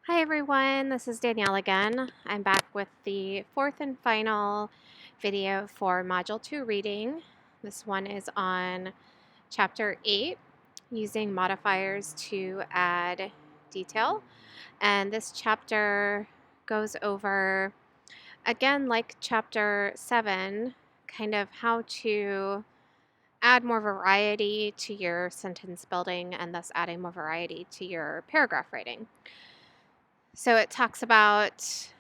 Hi everyone, this is Danielle again. I'm back with the fourth and final video for Module 2 reading. This one is on Chapter 8, using modifiers to add detail. And this chapter goes over, again like Chapter 7, kind of how to add more variety to your sentence building and thus adding more variety to your paragraph writing. So it talks about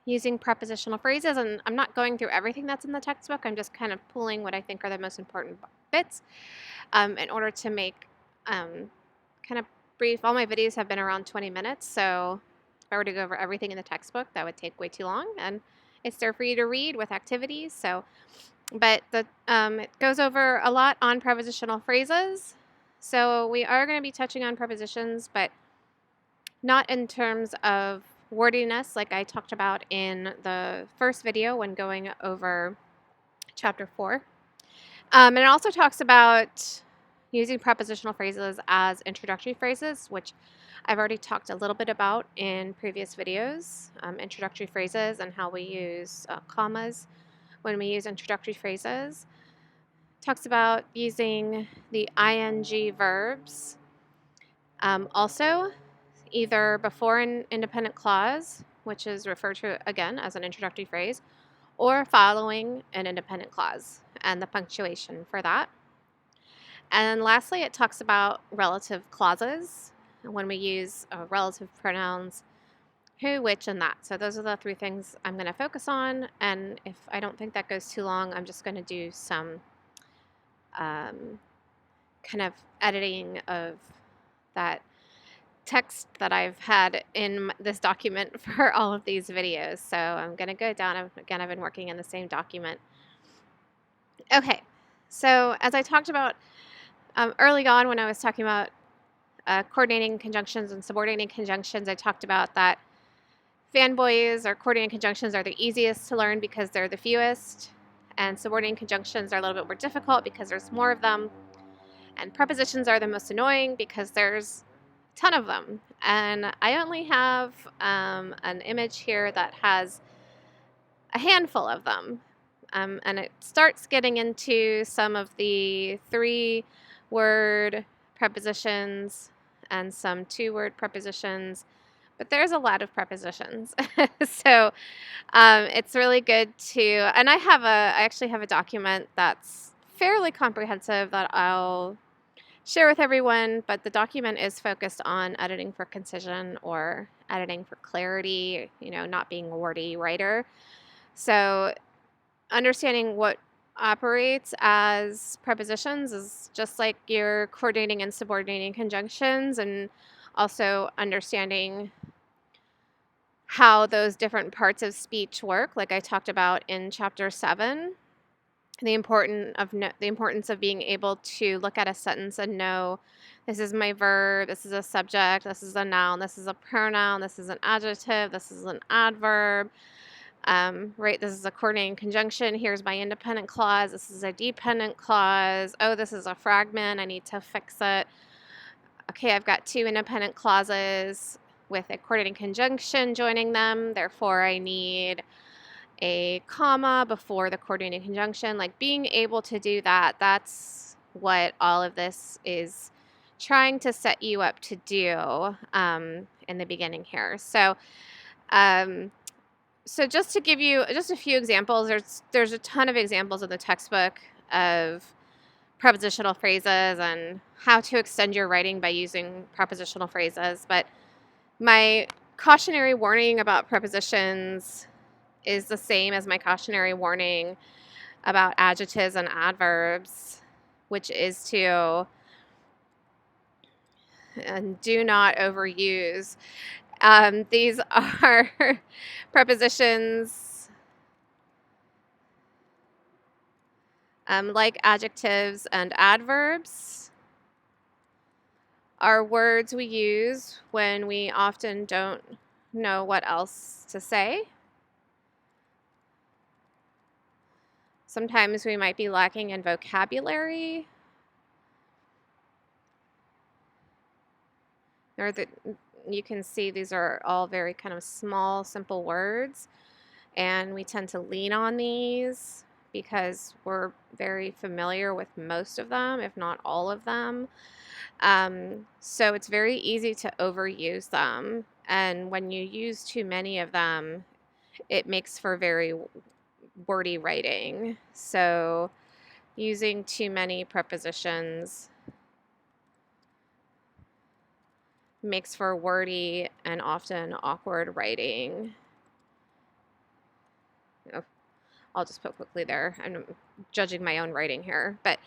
using prepositional phrases, and I'm not going through everything that's in the textbook. I'm just kind of pulling what I think are the most important bits in order to make kind of brief. All my videos have been around 20 minutes, so if I were to go over everything in the textbook, that would take way too long, and it's there for you to read with activities. But it goes over a lot on prepositional phrases. So we are going to be touching on prepositions, but not in terms of wordiness like I talked about in the first video when going over chapter 4. And it also talks about using prepositional phrases as introductory phrases, which I've already talked a little bit about in previous videos. Introductory phrases and how we use commas when we use introductory phrases. Talks about using the ing verbs. Also, either before an independent clause, which is referred to again as an introductory phrase, or following an independent clause and the punctuation for that. And lastly, it talks about relative clauses when we use relative pronouns who, which, and that. So those are the three things I'm going to focus on. And if I don't think that goes too long, I'm just going to do some kind of editing of that text that I've had in this document for all of these videos. So I'm going to go down. Again, I've been working in the same document. Okay, so as I talked about early on when I was talking about coordinating conjunctions and subordinating conjunctions, I talked about that fanboys or coordinating conjunctions are the easiest to learn because they're the fewest, and subordinating conjunctions are a little bit more difficult because there's more of them, and prepositions are the most annoying because there's ton of them, and I only have an image here that has a handful of them, and it starts getting into some of the 3-word prepositions and some 2-word prepositions, but there's a lot of prepositions. So it's really good to, and I actually have a document that's fairly comprehensive that I'll share with everyone, but the document is focused on editing for concision or editing for clarity, not being a wordy writer. So understanding what operates as prepositions is just like you're coordinating and subordinating conjunctions, and also understanding how those different parts of speech work, like I talked about in chapter 7. The importance of being able to look at a sentence and know this is my verb, this is a subject, this is a noun, this is a pronoun, this is an adjective, this is an adverb, right? This is a coordinating conjunction. Here's my independent clause. This is a dependent clause. Oh, this is a fragment. I need to fix it. Okay, I've got 2 independent clauses with a coordinating conjunction joining them. Therefore, I need a comma before the coordinating conjunction. Like being able to do that, that's what all of this is trying to set you up to do in the beginning here. So just to give you just a few examples, there's a ton of examples in the textbook of prepositional phrases and how to extend your writing by using prepositional phrases. But my cautionary warning about prepositions is the same as my cautionary warning about adjectives and adverbs, which is to do not overuse. These are prepositions like adjectives and adverbs are words we use when we often don't know what else to say. Sometimes we might be lacking in vocabulary, or you can see these are all very kind of small, simple words, and we tend to lean on these because we're very familiar with most of them, if not all of them. So it's very easy to overuse them. And when you use too many of them, it makes for very wordy writing. So using too many prepositions makes for wordy and often awkward writing. Oh, I'll just put quickly there. I'm judging my own writing here. But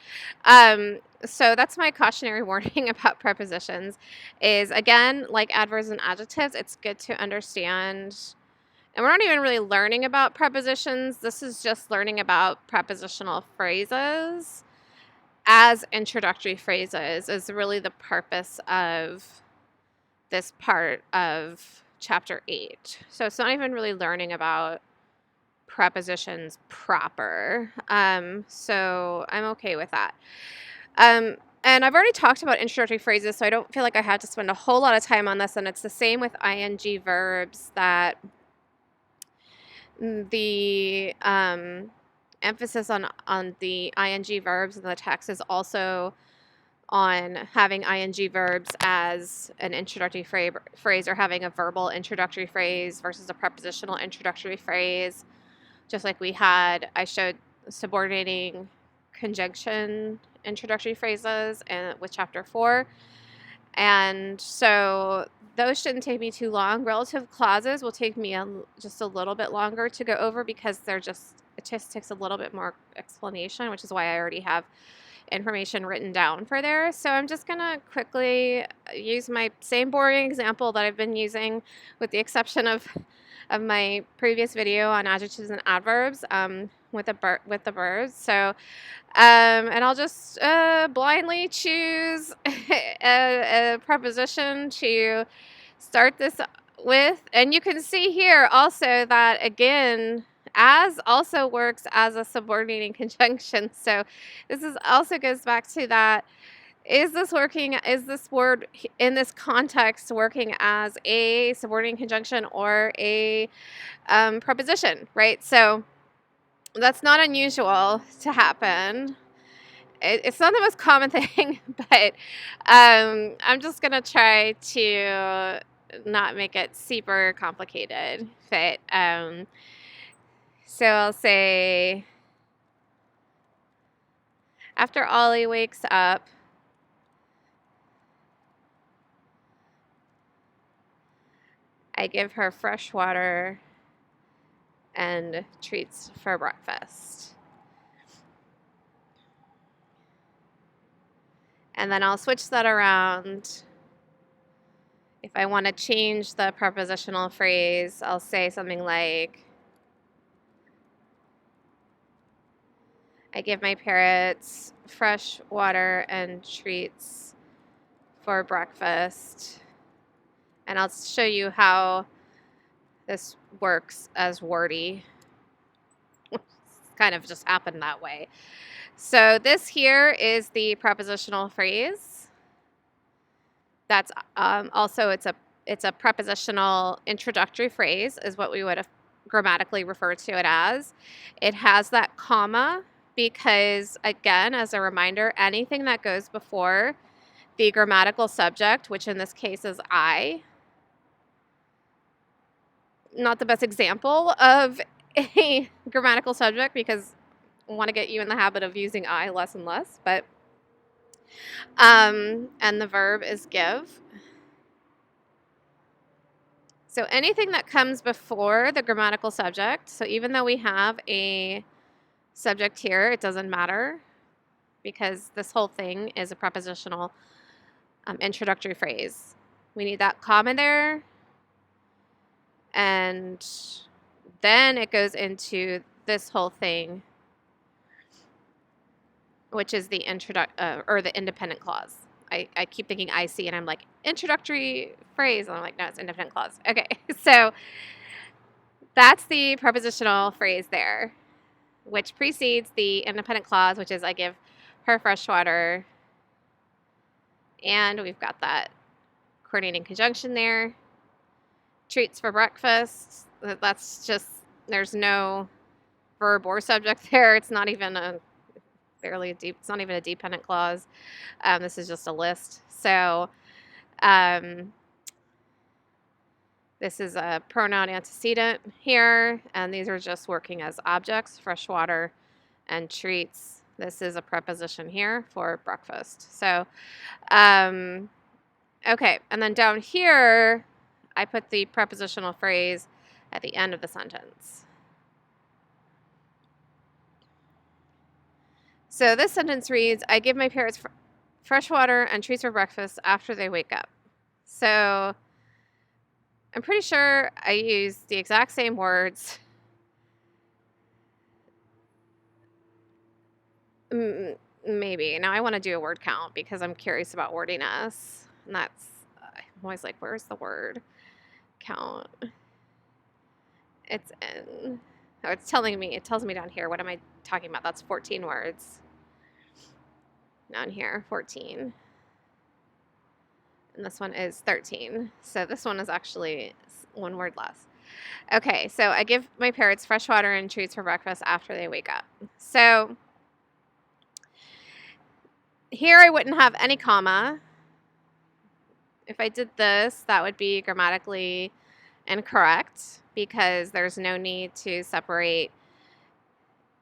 so that's my cautionary warning about prepositions is, again, like adverbs and adjectives, it's good to understand. And we're not even really learning about prepositions. This is just learning about prepositional phrases as introductory phrases is really the purpose of this part of chapter 8. So it's not even really learning about prepositions proper. So I'm okay with that. And I've already talked about introductory phrases, so I don't feel like I had to spend a whole lot of time on this. And it's the same with ing verbs, that the emphasis on the ing verbs in the text is also on having ing verbs as an introductory phrase, or having a verbal introductory phrase versus a prepositional introductory phrase. Just like I showed subordinating conjunction introductory phrases with chapter 4. And so those shouldn't take me too long. Relative clauses will take me just a little bit longer to go over because it just takes a little bit more explanation, which is why I already have information written down for there. So I'm just going to quickly use my same boring example that I've been using, with the exception of my previous video on adjectives and adverbs with the verbs. So and I'll just blindly choose a preposition to start this with. And you can see here also that, again, as also works as a subordinating conjunction. So this also goes back to that. Is this word in this context working as a subordinating conjunction or a preposition, right? So that's not unusual to happen. It's not the most common thing, but I'm just going to try to not make it super complicated. But so I'll say, after Ollie wakes up, I give her fresh water and treats for breakfast. And then I'll switch that around. If I want to change the prepositional phrase, I'll say something like, I give my parrots fresh water and treats for breakfast. And I'll show you how this works as wordy. Kind of just happened that way. So this here is the prepositional phrase. That's also it's a prepositional introductory phrase is what we would have grammatically referred to it as. It has that comma because, again, as a reminder, anything that goes before the grammatical subject, which in this case is I, not the best example of a grammatical subject because I want to get you in the habit of using I less and less, but and the verb is give. So anything that comes before the grammatical subject, so even though we have a subject here, it doesn't matter because this whole thing is a prepositional introductory phrase. We need that comma there, and then it goes into this whole thing, which is the or the independent clause. I keep thinking IC, and I'm like, introductory phrase, and I'm like, no, it's independent clause. Okay, so that's the prepositional phrase there, which precedes the independent clause, which is I give her fresh water, and we've got that coordinating conjunction there. Treats for breakfast. That's just, there's no verb or subject there. It's not even it's not even a dependent clause. This is just a list. So this is a pronoun antecedent here, and these are just working as objects, freshwater and treats. This is a preposition here for breakfast. So, okay, and then down here, I put the prepositional phrase at the end of the sentence. So this sentence reads, I give my parents fresh water and treats for breakfast after they wake up. So I'm pretty sure I used the exact same words. Maybe. Now I want to do a word count because I'm curious about wordiness. And that's, I'm always like, where's the word count? It's in, oh, it tells me down here. What am I talking about? That's 14 words. Down here, 14. And this one is 13. So this one is actually one word less. Okay, so I give my parents fresh water and treats for breakfast after they wake up. So here I wouldn't have any comma. If I did this, that would be grammatically incorrect because there's no need to separate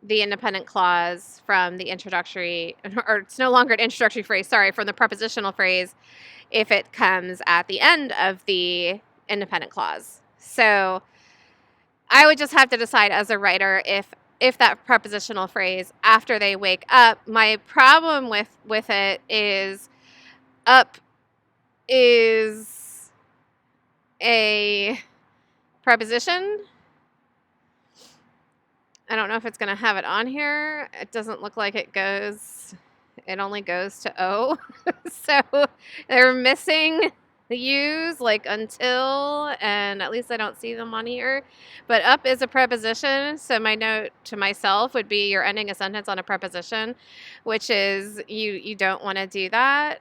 the independent clause from the introductory, or it's no longer an introductory phrase, sorry, from the prepositional phrase if it comes at the end of the independent clause. So I would just have to decide as a writer if that prepositional phrase after they wake up, my problem with it is up is a preposition. I don't know if it's going to have it on here. It doesn't look like it only goes to O. So they're missing the U's like until, and at least I don't see them on here. But up is a preposition. So my note to myself would be you're ending a sentence on a preposition, which is you don't want to do that.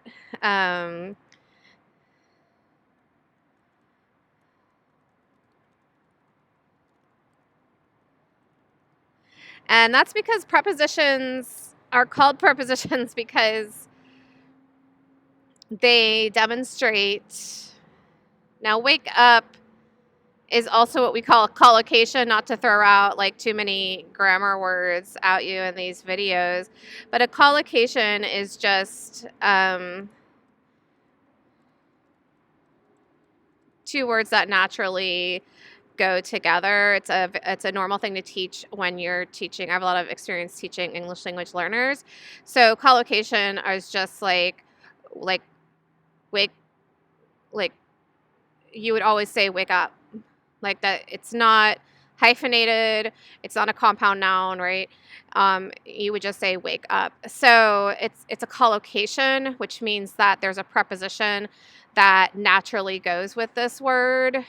And that's because prepositions are called prepositions because they demonstrate. Now, wake up is also what we call a collocation, not to throw out like too many grammar words at you in these videos. But a collocation is just two words that naturally go together. It's a normal thing to teach when you're teaching. I have a lot of experience teaching English language learners. So collocation is just like wake, like you would always say wake up, like that. It's not hyphenated. It's not a compound noun, right? You would just say wake up. So it's a collocation, which means that there's a preposition that naturally goes with this word.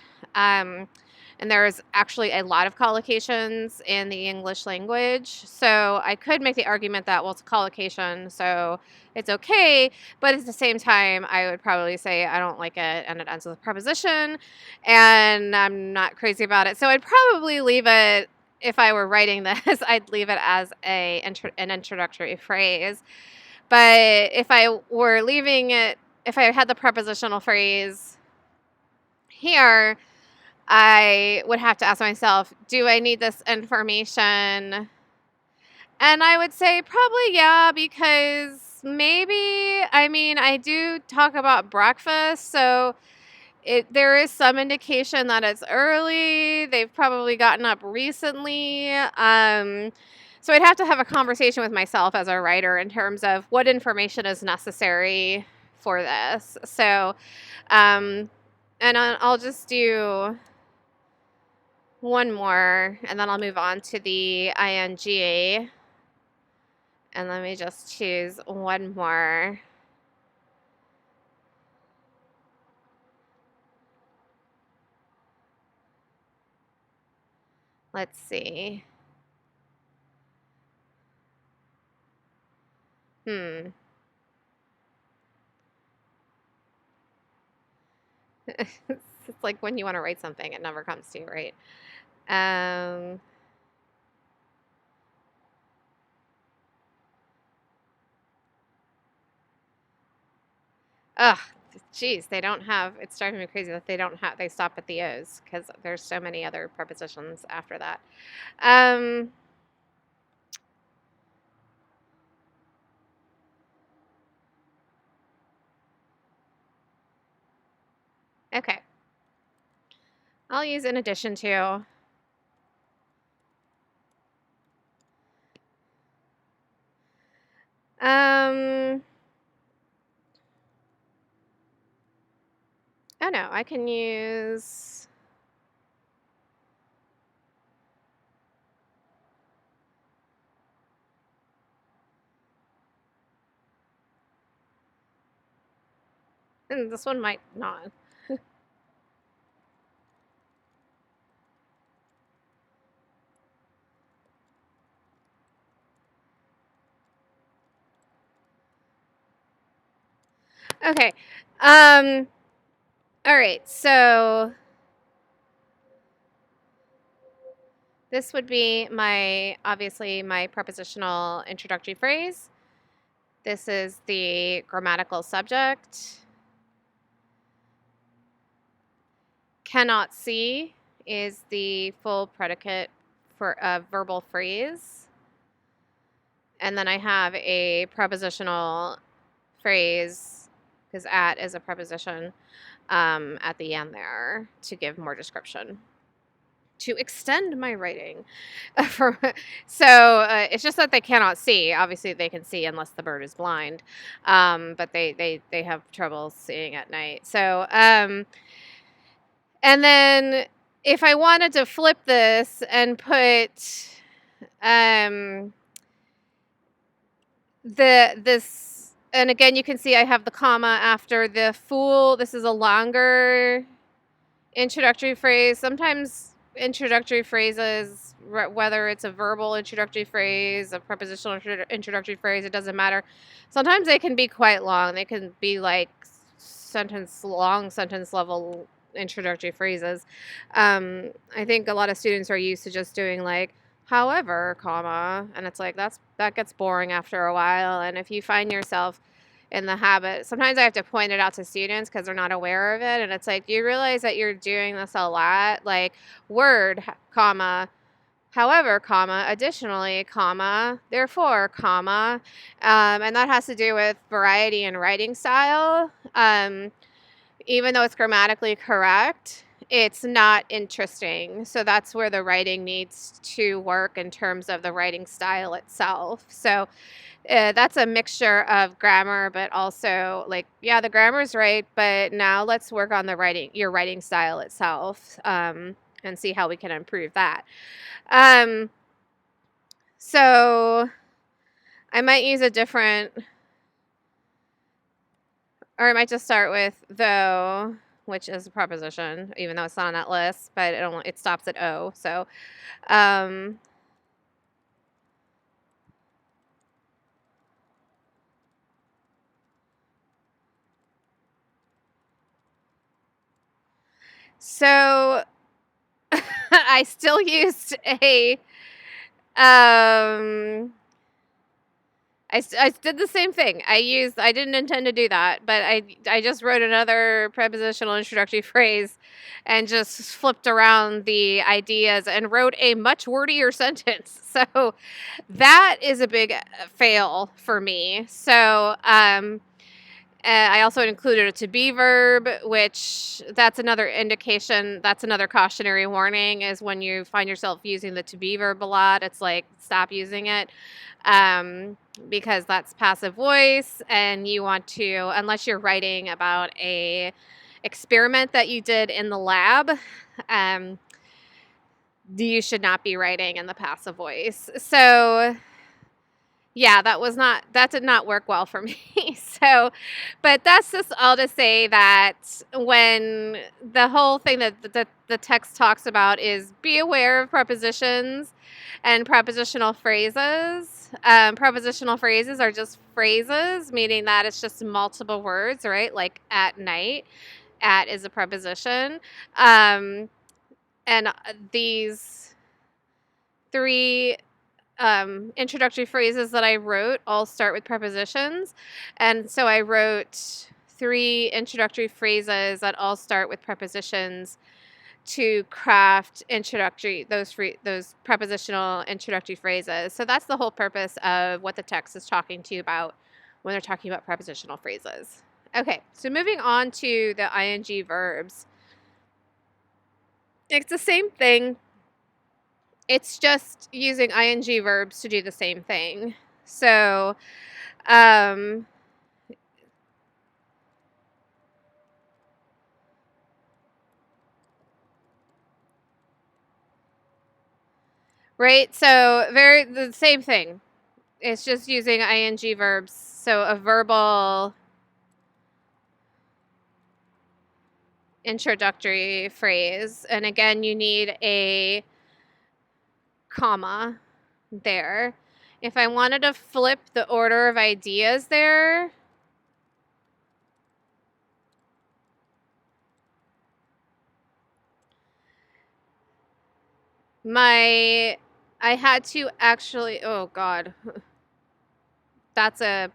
And there's actually a lot of collocations in the English language. So I could make the argument that, well, it's a collocation, so it's okay. But at the same time, I would probably say I don't like it and it ends with a preposition and I'm not crazy about it. So I'd probably leave it, if I were writing this, I'd leave it as an introductory phrase. But if I were leaving it, if I had the prepositional phrase here, I would have to ask myself, do I need this information? And I would say probably yeah, because maybe, I mean, I do talk about breakfast, so there is some indication that it's early. They've probably gotten up recently. So I'd have to have a conversation with myself as a writer in terms of what information is necessary for this. So, and I'll just do one more, and then I'll move on to the ing. And let me just choose one more. Let's see. It's like when you want to write something, it never comes to you, right? Um, ugh, geez, they don't have, it's driving me crazy that they don't have, they stop at the O's because there's so many other prepositions after that. Um, okay. I'll use in addition to. Um, oh no, I can use, and this one might not. Okay. Um, all right. So this would be my, obviously, my prepositional introductory phrase. This is the grammatical subject. Cannot see is the full predicate for a verbal phrase. And then I have a prepositional phrase, because at is a preposition, at the end there to give more description, to extend my writing. So it's just that they cannot see. Obviously, they can see unless the bird is blind, but they have trouble seeing at night. So and then if I wanted to flip this and put um, this, and again, you can see I have the comma after the fool. This is a longer introductory phrase. Sometimes introductory phrases, whether it's a verbal introductory phrase, a prepositional introductory phrase, it doesn't matter. Sometimes they can be quite long. They can be like long sentence level introductory phrases. I think a lot of students are used to just doing like, however, comma, and it's like that gets boring after a while. And if you find yourself in the habit, sometimes I have to point it out to students because they're not aware of it, and it's like, do you realize that you're doing this a lot? Like, word, comma, however, comma, additionally, comma, therefore, comma, and that has to do with variety in writing style. Even though it's grammatically correct, it's not interesting. So that's where the writing needs to work in terms of the writing style itself. So that's a mixture of grammar, but also like, yeah, the grammar's right, but now let's work on the writing, your writing style itself, and see how we can improve that. So I might use a different, or I might just start with though, which is a preposition, even though it's not on that list, but it stops at O. So, um, so I still used a, I did the same thing. I didn't intend to do that, but I just wrote another prepositional introductory phrase and just flipped around the ideas and wrote a much wordier sentence. So that is a big fail for me. So I also included a to be verb, which that's another indication, that's another cautionary warning, is when you find yourself using the to be verb a lot, it's like, stop using it, because that's passive voice, and you want to, unless you're writing about a experiment that you did in the lab, you should not be writing in the passive voice. So yeah, that did not work well for me. So, but that's just all to say that when the whole thing that the text talks about is be aware of prepositions and prepositional phrases. Prepositional phrases are just phrases, meaning that it's just multiple words, right? Like at night. at is a preposition. And these three introductory phrases that I wrote all start with prepositions. And so I wrote 3 introductory phrases that all start with prepositions to craft those prepositional introductory phrases. So that's the whole purpose of what the text is talking to you about when they're talking about prepositional phrases. Okay, so moving on to the ing verbs. It's the same thing. It's just using ing verbs to do the same thing. So, um, right? So the same thing. It's just using ing verbs. So a verbal introductory phrase. And again, you need a comma there. If I wanted to flip the order of ideas there, I had to actually, oh God, that's a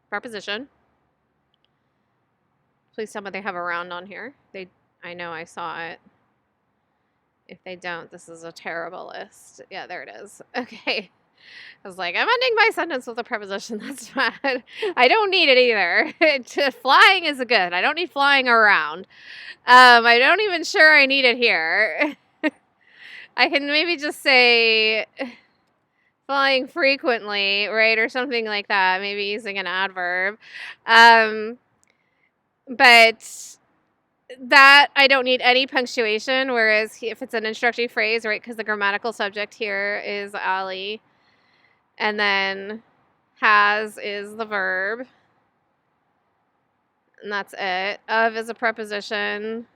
preposition. Please tell me they have a round on here. I know I saw it. If they don't, this is a terrible list. Yeah, there it is. Okay. I was like, I'm ending my sentence with a preposition. That's bad. I don't need it either. Flying is good. I don't need flying around. I don't even sure I need it here. I can maybe just say flying frequently, right? Or something like that. Maybe using an adverb. But that I don't need any punctuation, whereas if it's an introductory phrase, right, because the grammatical subject here is Ali, and then has is the verb, and that's it. Of is a preposition.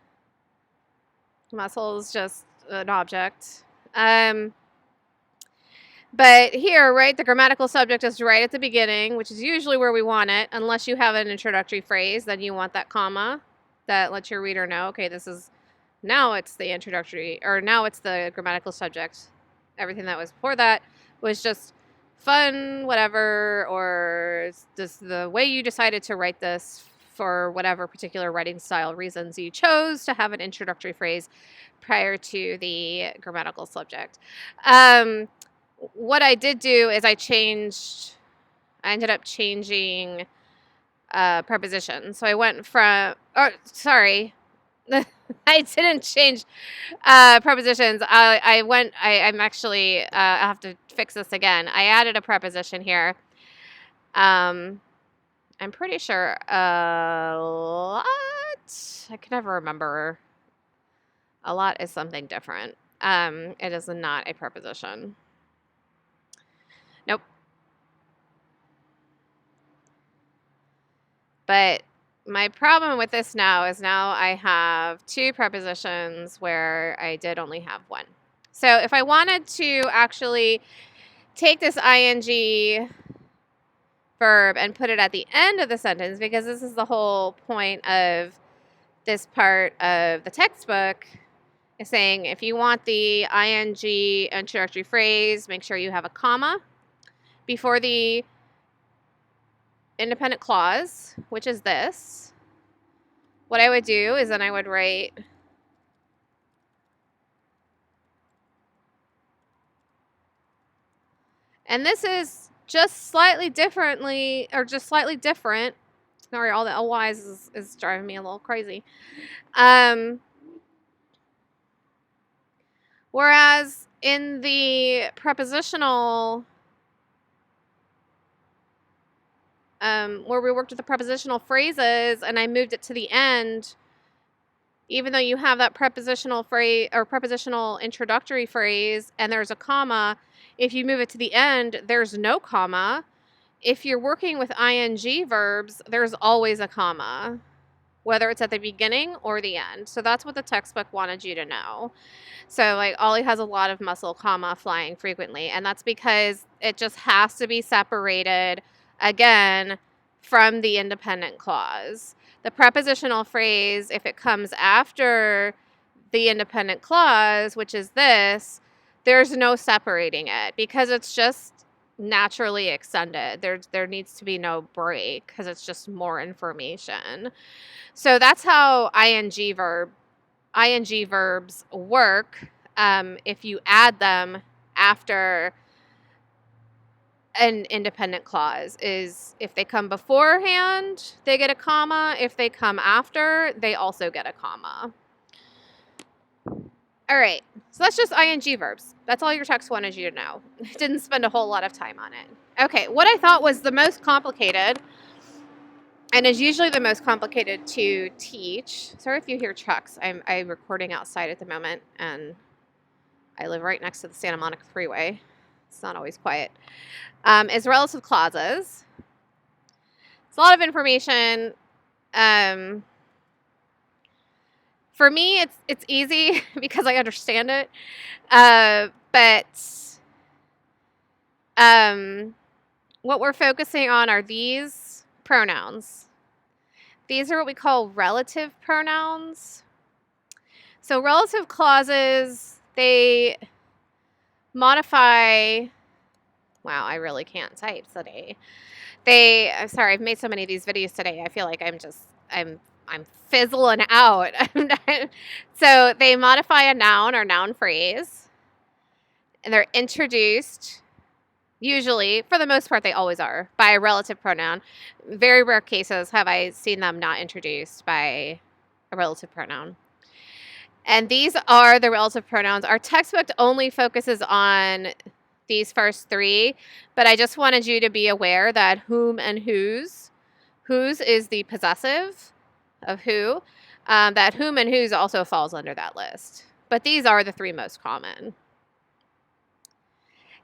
Muscle is just an object. But here, right, the grammatical subject is right at the beginning, which is usually where we want it, unless you have an introductory phrase, then you want that comma that lets your reader know, okay, now it's the introductory, or now it's the grammatical subject. Everything that was before that was just fun, whatever, or just the way you decided to write this for whatever particular writing style reasons you chose to have an introductory phrase prior to the grammatical subject. What I did do is I ended up changing preposition. So I went from, sorry, I didn't change prepositions. I'm actually, I have to fix this again. I added a preposition here. I'm pretty sure a lot, I can never remember. A lot is something different. It is not a preposition. Nope. But my problem with this now is I have 2 prepositions where I did only have 1. So if I wanted to actually take this ing verb and put it at the end of the sentence, because this is the whole point of this part of the textbook, is saying if you want the ing introductory phrase, make sure you have a comma before the independent clause, which is this. What I would do is then I would write and this is just slightly differently, or just slightly different. Sorry, all the LYs is driving me a little crazy. Whereas in the prepositional where we worked with the prepositional phrases and I moved it to the end, even though you have that prepositional phrase or prepositional introductory phrase and there's a comma, if you move it to the end, there's no comma. If you're working with ing verbs, there's always a comma, whether it's at the beginning or the end. So that's what the textbook wanted you to know. So like Ollie has a lot of muscle, comma, flying frequently, and that's because it just has to be separated again from the independent clause. The prepositional phrase, if it comes after the independent clause, which is this, there's no separating it because it's just naturally extended. There needs to be no break because it's just more information. So that's how ing verbs work. If you add them after an independent clause, is if they come beforehand, they get a comma. If they come after, they also get a comma. All right, so that's just ing verbs. That's all your text wanted you to know. Didn't spend a whole lot of time on it. Okay, what I thought was the most complicated, and is usually the most complicated to teach. Sorry if you hear trucks. I'm recording outside at the moment, and I live right next to the Santa Monica Freeway. It's not always quiet. Is relative clauses. It's a lot of information. For me, it's easy because I understand it. But what we're focusing on are these pronouns. These are what we call relative pronouns. So relative clauses, they modify. Wow, I really can't type today. Sorry, I've made so many of these videos today. I feel like I'm fizzling out. So they modify a noun or noun phrase, and they're introduced, usually, for the most part, they always are, by a relative pronoun. Very rare cases have I seen them not introduced by a relative pronoun. And these are the relative pronouns. Our textbook only focuses on these first three, but I just wanted you to be aware that whom and whose is the possessive of who, that whom and whose also falls under that list. But these are the three most common.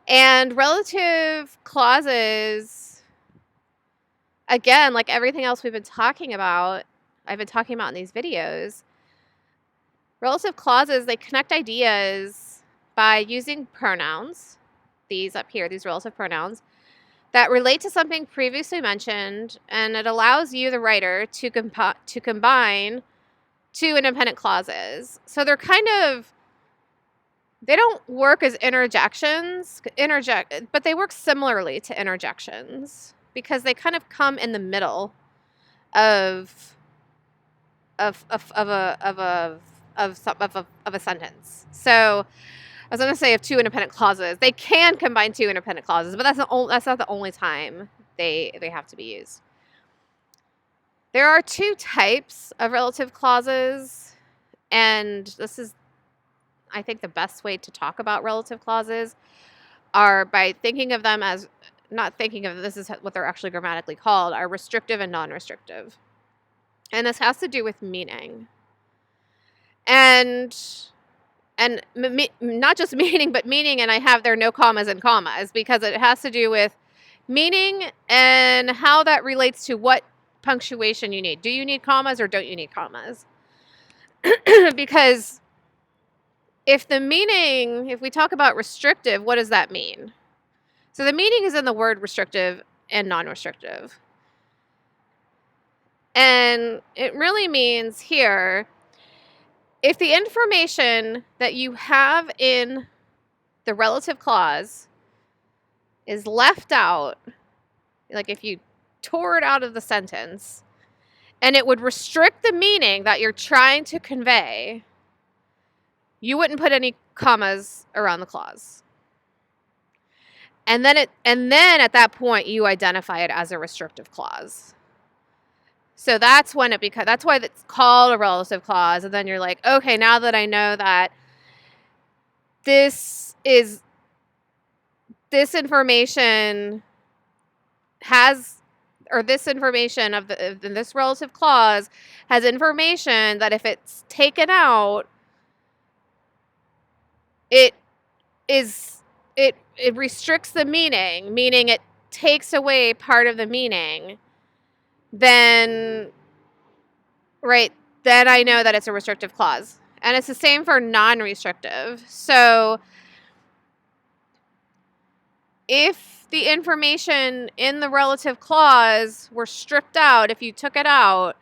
And relative clauses, again, like everything else I've been talking about in these videos, relative clauses, they connect ideas by using pronouns, these up here, these relative pronouns, that relate to something previously mentioned, and it allows you, the writer, to combine two independent clauses. So they don't work as interjections, but they work similarly to interjections because they kind of come in the middle of a sentence. So I was going to say of two independent clauses. They can combine two independent clauses, but that's not the only time they have to be used. There are two types of relative clauses, and this is, I think, the best way to talk about relative clauses are by thinking of them as, not thinking of, this is what they're actually grammatically called, are restrictive and non-restrictive. And this has to do with meaning. And not just meaning, but meaning, and I have there no commas and commas, because it has to do with meaning and how that relates to what punctuation you need. Do you need commas or don't you need commas? Because if we talk about restrictive, what does that mean? So the meaning is in the word restrictive and non-restrictive. And it really means here, if the information that you have in the relative clause is left out, like if you tore it out of the sentence, and it would restrict the meaning that you're trying to convey, you wouldn't put any commas around the clause. And then at that point, you identify it as a restrictive clause. So that's when that's why it's called a relative clause. And then you're like, okay, now that I know that this information of this relative clause has information that if it's taken out, it restricts the meaning it takes away part of the meaning, then I know that it's a restrictive clause. And it's the same for non-restrictive. So if the information in the relative clause were stripped out, if you took it out,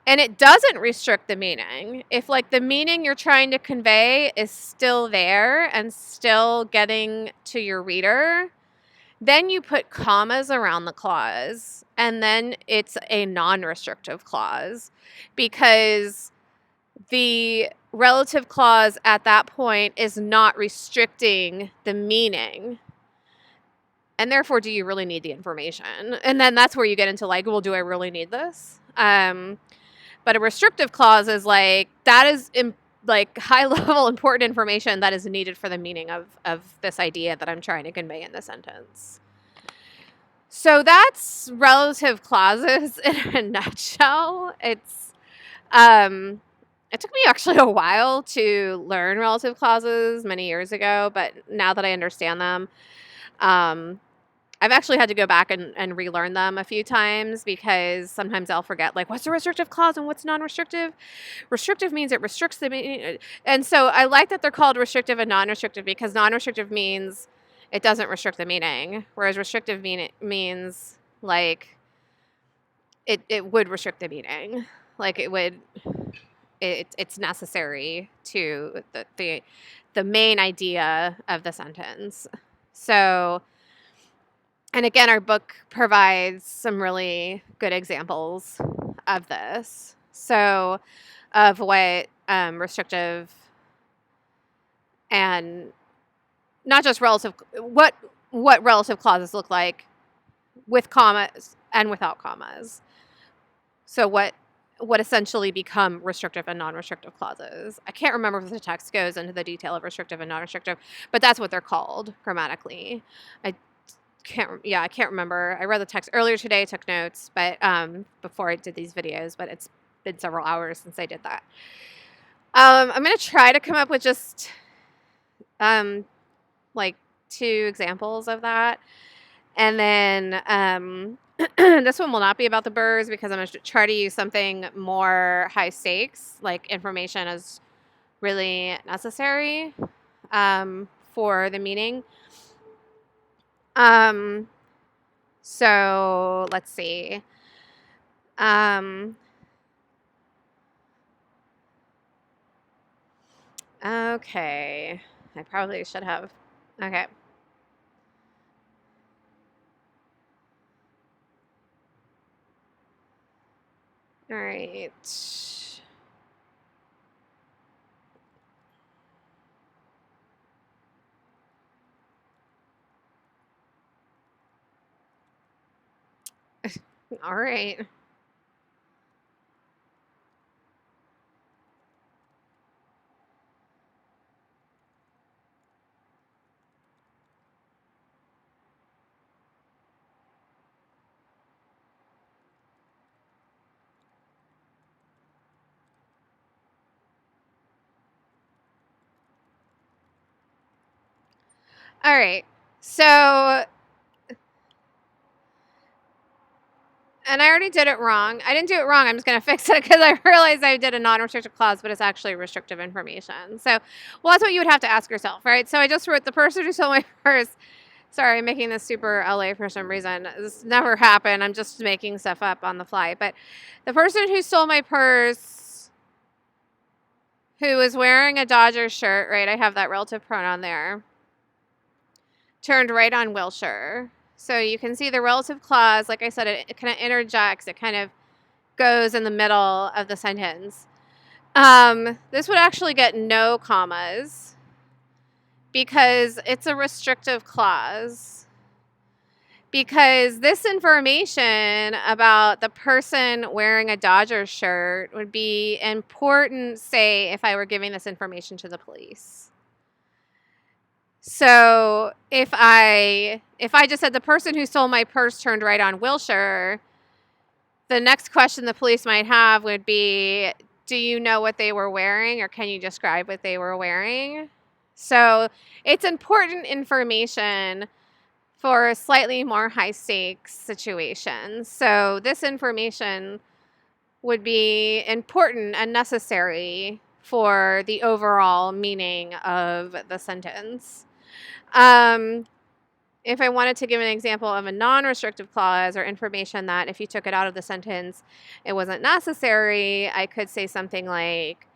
And it doesn't restrict the meaning. If like the meaning you're trying to convey is still there and still getting to your reader, then you put commas around the clause, and then it's a non-restrictive clause, because the relative clause at that point is not restricting the meaning. And therefore, do you really need the information? And then that's where you get into like, well, do I really need this? But a restrictive clause is like, that is like high level important information that is needed for the meaning of this idea that I'm trying to convey in the sentence. So that's relative clauses in a nutshell. It took me actually a while to learn relative clauses many years ago, but now that I understand them, I've actually had to go back and relearn them a few times, because sometimes I'll forget, like, what's a restrictive clause and what's non-restrictive? Restrictive means it restricts the meaning. And so I like that they're called restrictive and non-restrictive, because non-restrictive means it doesn't restrict the meaning, whereas restrictive means like it would restrict the meaning. Like it would, it's necessary to the main idea of the sentence. So, and again, our book provides some really good examples of this. So, of what restrictive and not just relative, what relative clauses look like with commas and without commas. So what essentially become restrictive and non-restrictive clauses. I can't remember if the text goes into the detail of restrictive and non-restrictive, but that's what they're called grammatically. I can't remember. I read the text earlier today, took notes, but before I did these videos, but it's been several hours since I did that. I'm going to try to come up with just like 2 examples of that. And then this one will not be about the burrs, because I'm going to try to use something more high stakes, like information is really necessary for the meaning. So let's see. Okay. I probably should have. Okay. All right. All right. All right. So, and I already did it wrong. I didn't do it wrong. I'm just going to fix it, because I realized I did a non-restrictive clause, but it's actually restrictive information. So, well, that's what you would have to ask yourself, right? So I just wrote, the person who stole my purse. Sorry, I'm making this super LA for some reason. This never happened. I'm just making stuff up on the fly. But the person who stole my purse, who was wearing a Dodgers shirt, right? I have that relative pronoun there. Turned right on Wilshire. So you can see the relative clause, like I said, it kind of interjects, it kind of goes in the middle of the sentence. This would actually get no commas, because it's a restrictive clause. Because this information about the person wearing a Dodgers shirt would be important, say, if I were giving this information to the police. So if I just said the person who stole my purse turned right on Wilshire, the next question the police might have would be, do you know what they were wearing, or can you describe what they were wearing? So it's important information for slightly more high stakes situations. So this information would be important and necessary for the overall meaning of the sentence. if I wanted to give an example of a non-restrictive clause or information that if you took it out of the sentence, it wasn't necessary, I could say something like,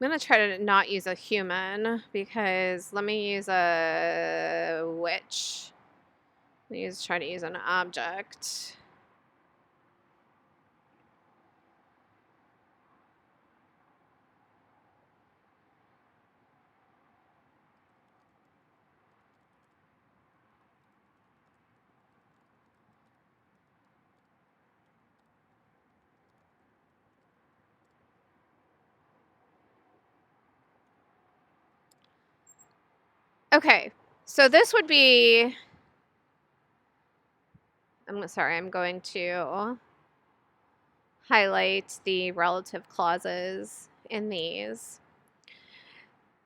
I'm going to try to not use a human because let me use a witch. Try to use an object. Okay, so this would be, I'm going to highlight the relative clauses in these.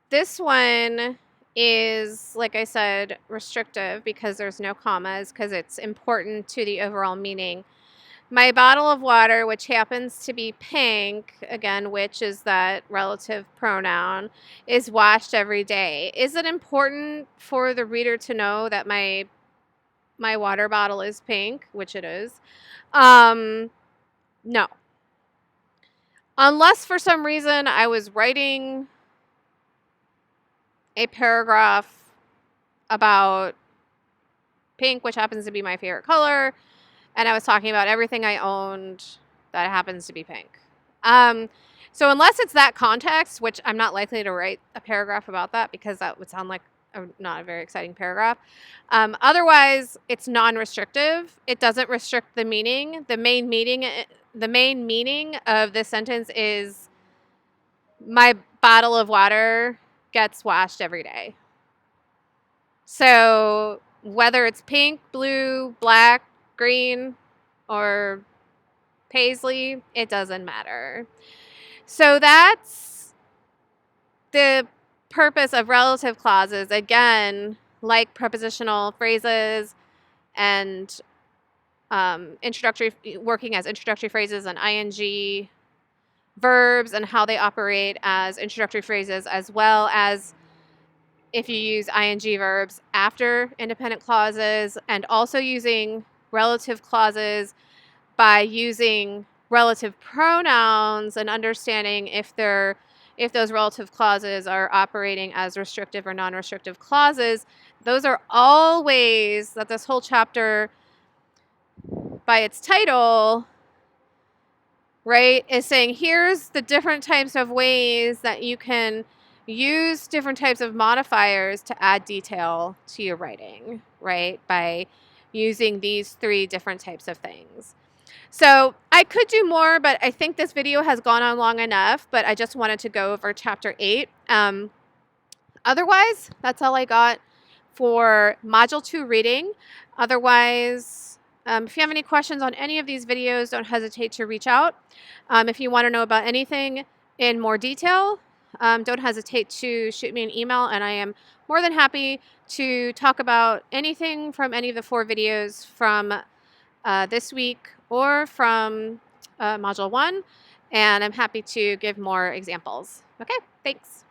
This one is, like I said, restrictive because there's no commas because it's important to the overall meaning. My bottle of water, which happens to be pink, again, which is that relative pronoun, is washed every day. Is it important for the reader to know that my water bottle is pink, which it is? No. Unless for some reason I was writing a paragraph about pink, which happens to be my favorite color, and I was talking about everything I owned that happens to be pink. So unless it's that context, which I'm not likely to write a paragraph about that because that would sound like not a very exciting paragraph. Otherwise, it's non-restrictive. It doesn't restrict the meaning. The main meaning of this sentence is my bottle of water gets washed every day. So whether it's pink, blue, black, green, or paisley, it doesn't matter. So that's the purpose of relative clauses. Again, like prepositional phrases and working as introductory phrases and ing verbs and how they operate as introductory phrases, as well as if you use ing verbs after independent clauses, and also using relative clauses by using relative pronouns and understanding if those relative clauses are operating as restrictive or non-restrictive clauses. Those are all ways that this whole chapter, by its title, right, is saying here's the different types of ways that you can use different types of modifiers to add detail to your writing, right, by using these 3 different types of things. So I could do more, but I think this video has gone on long enough, but I just wanted to go over chapter 8. Otherwise, that's all I got for module 2 reading. Otherwise, if you have any questions on any of these videos, don't hesitate to reach out. If you want to know about anything in more detail, don't hesitate to shoot me an email, and I am more than happy to talk about anything from any of the 4 videos from this week or from module 1, and I'm happy to give more examples. Okay, thanks.